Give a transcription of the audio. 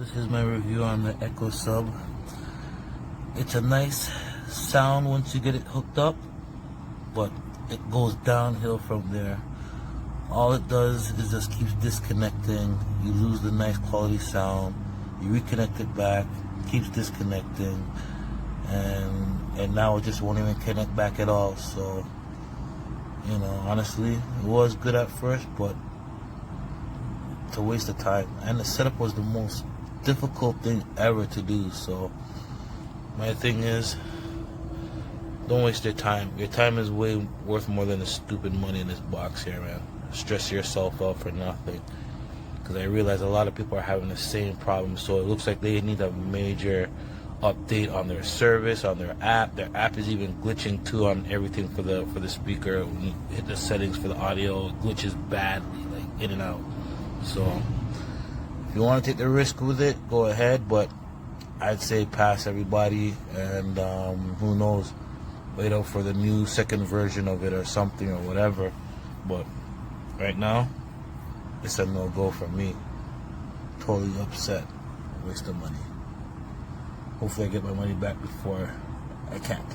This is my review on the Echo Sub. It's a nice sound once you get it hooked up, but it goes downhill from there. All it does is just keeps disconnecting. You lose the nice quality sound. You reconnect it back, keeps disconnecting, and now it just won't even connect back at all. So, you know, honestly, it was good at first, but it's a waste of time. And the setup was the most difficult thing ever to do. So my thing is, don't waste your time. Your time is way worth more than the stupid money in this box here, man. Stress yourself out for nothing. Because I realize a lot of people are having the same problem. So it looks like they need a major update on their service, on their app. Their app is even glitching too on everything for the speaker. When you hit the settings for the audio, it glitches badly, like in and out. So if you want to take the risk with it, go ahead. But I'd say pass everybody, and who knows, wait out for the new second version of it or something or whatever. But right now, it's a no-go for me. Totally upset. Waste of money. Hopefully I get my money back before I can't.